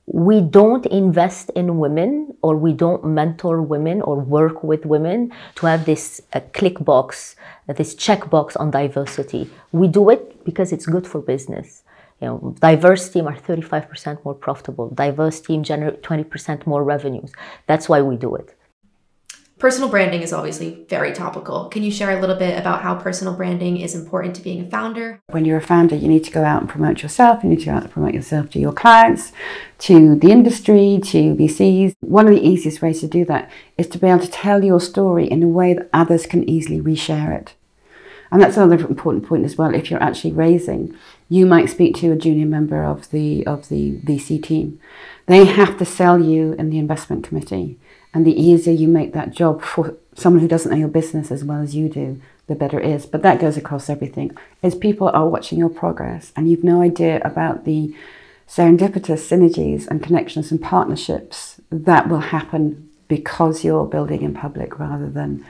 we don't invest in women, or we don't mentor women or work with women to have this click box, this checkbox on diversity. We do it because it's good for business. You know, diverse team are 35% more profitable. Diverse team generate 20% more revenues. That's why we do it. Personal branding is obviously very topical. Can you share a little bit about how personal branding is important to being a founder? When you're a founder, you need to go out and promote yourself. You need to go out and promote yourself to your clients, to the industry, to VCs. One of the easiest ways to do that is to be able to tell your story in a way that others can easily reshare it. And that's another important point as well. If you're actually raising, you might speak to a junior member of the VC team. They have to sell you in the investment committee. And the easier you make that job for someone who doesn't know your business as well as you do, the better it is. But that goes across everything. As people are watching your progress and you've no idea about the serendipitous synergies and connections and partnerships that will happen because you're building in public rather than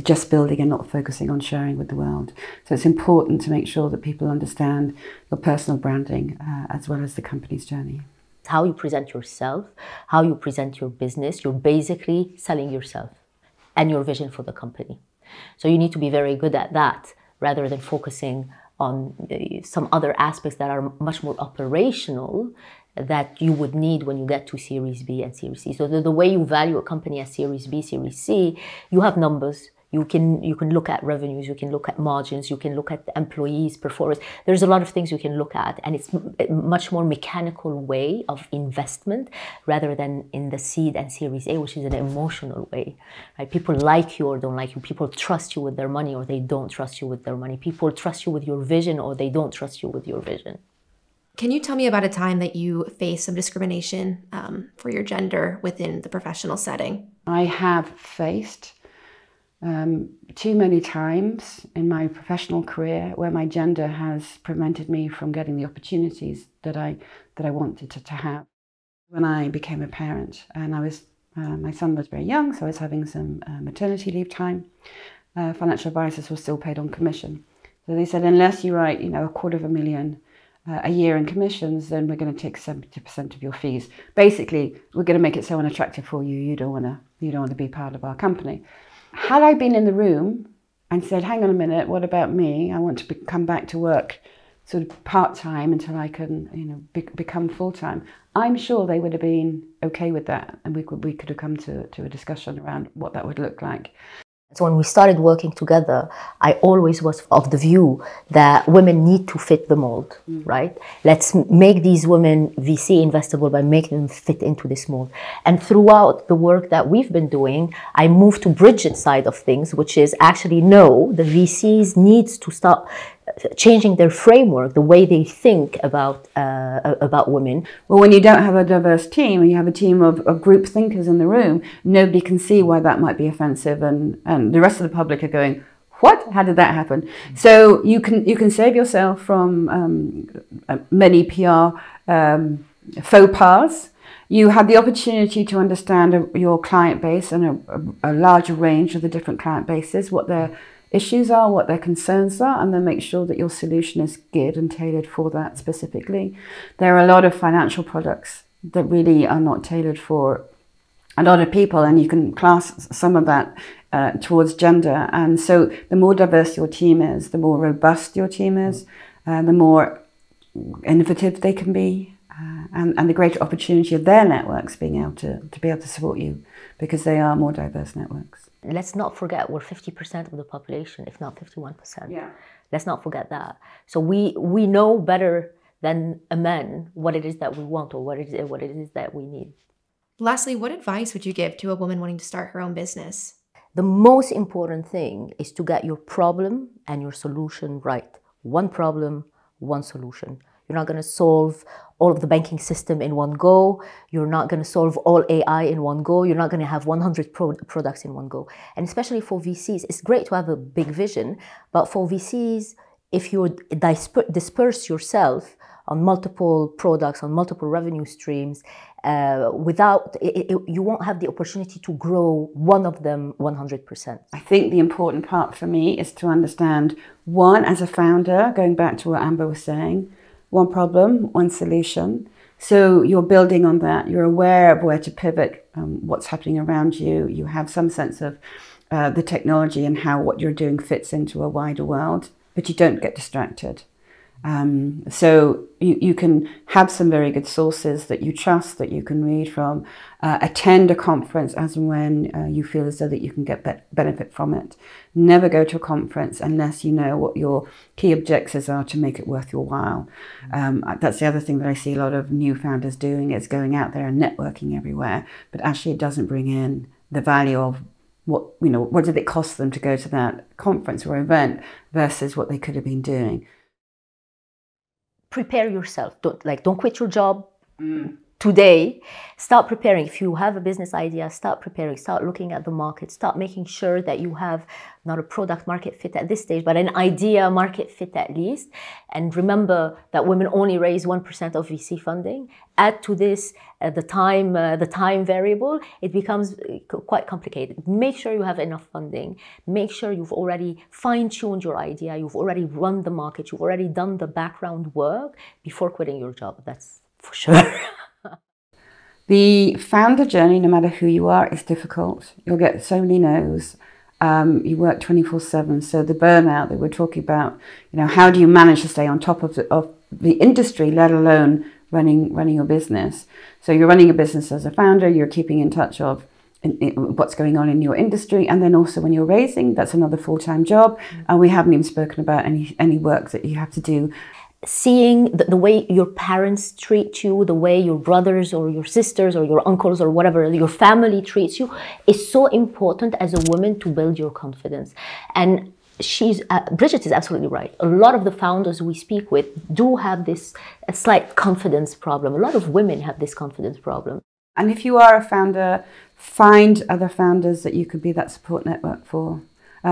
just building and not focusing on sharing with the world. So it's important to make sure that people understand your personal branding as well as the company's journey. How you present yourself, how you present your business, you're basically selling yourself and your vision for the company. So you need to be very good at that rather than focusing on some other aspects that are much more operational that you would need when you get to Series B and Series C. So the way you value a company as Series B, Series C, you have numbers. You can look at revenues, you can look at margins, you can look at the employees' performance. There's a lot of things you can look at, and it's a much more mechanical way of investment rather than in the seed and Series A, which is an emotional way. Right? People like you or don't like you. People trust you with their money or they don't trust you with their money. People trust you with your vision or they don't trust you with your vision. Can you tell me about a time that you faced some discrimination for your gender within the professional setting? I have faced too many times in my professional career where my gender has prevented me from getting the opportunities that I wanted to have. When I became a parent, and my son was very young, so I was having some maternity leave time. Financial advisors were still paid on commission, so they said unless you write, $250,000 a year in commissions, then we're going to take 70% of your fees. Basically, we're going to make it so unattractive for you. You don't want to be part of our company. Had I been in the room and said, hang on a minute, what about me? I want to come back to work sort of part-time until I can, become full-time. I'm sure they would have been okay with that. And we could have come to a discussion around what that would look like. So when we started working together, I always was of the view that women need to fit the mold, right? Let's make these women VC investable by making them fit into this mold. And throughout the work that we've been doing, I moved to Bridget's side of things, which is actually no, the VCs needs to start changing their framework, the way they think about women. Well, when you don't have a diverse team and you have a team of group thinkers in the room, nobody can see why that might be offensive, and the rest of the public are going, what? How did that happen? So you can save yourself from many PR faux pas. You have the opportunity to understand your client base and a larger range of the different client bases, what their issues are, what their concerns are, and then make sure that your solution is geared and tailored for that specifically. There are a lot of financial products that really are not tailored for a lot of people, and you can class some of that towards gender. And so the more diverse your team is, the more robust your team is, the more innovative they can be, and the greater opportunity of their networks being able to support you because they are more diverse networks. Let's not forget we're 50% of the population, if not 51%. Yeah. Let's not forget that. So we know better than a man what it is that we want or what it is that we need. Lastly, what advice would you give to a woman wanting to start her own business? The most important thing is to get your problem and your solution right. One problem, one solution. You're not going to solve all of the banking system in one go. You're not going to solve all AI in one go. You're not going to have 100 products in one go. And especially for VCs, it's great to have a big vision, but for VCs, if you disperse yourself on multiple products, on multiple revenue streams, you won't have the opportunity to grow one of them 100%. I think the important part for me is to understand, one, as a founder, going back to what Amber was saying, one problem, one solution. So you're building on that. You're aware of where to pivot, what's happening around you. You have some sense of the technology and how what you're doing fits into a wider world, but you don't get distracted. So you can have some very good sources that you trust, that you can read from, attend a conference as and when you feel as though that you can get benefit from it. Never go to a conference unless you know what your key objectives are to make it worth your while. That's the other thing that I see a lot of new founders doing, is going out there and networking everywhere, but actually it doesn't bring in the value of what did it cost them to go to that conference or event versus what they could have been doing. Prepare yourself. Don't quit your job today. Start preparing. If you have a business idea, start preparing. Start looking at the market. Start making sure that you have not a product market fit at this stage, but an idea market fit at least. And remember that women only raise 1% of VC funding. Add to this the time variable. It becomes quite complicated. Make sure you have enough funding. Make sure you've already fine-tuned your idea. You've already run the market. You've already done the background work before quitting your job. That's for sure. The founder journey, no matter who you are, is difficult. You'll get so many no's. You work 24/7, so the burnout that we're talking about, how do you manage to stay on top of the industry, let alone running your business? So you're running a business as a founder, you're keeping in touch of what's going on in your industry, and then also when you're raising, that's another full-time job, and we haven't even spoken about any work that you have to do. Seeing the way your parents treat you, the way your brothers or your sisters or your uncles or whatever, your family treats you, is so important as a woman to build your confidence. And Bridget is absolutely right. A lot of the founders we speak with do have this slight confidence problem. A lot of women have this confidence problem. And if you are a founder, find other founders that you could be that support network for.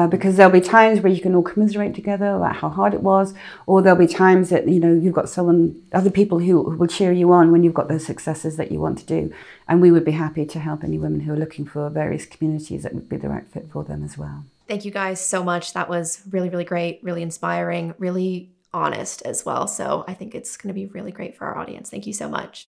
Because there'll be times where you can all commiserate together about how hard it was, or there'll be times that you've got other people who will cheer you on when you've got those successes that you want to do. And we would be happy to help any women who are looking for various communities that would be the right fit for them as well. Thank you guys so much. That was really, really great, really inspiring, really honest as well. So I think it's going to be really great for our audience. Thank you so much.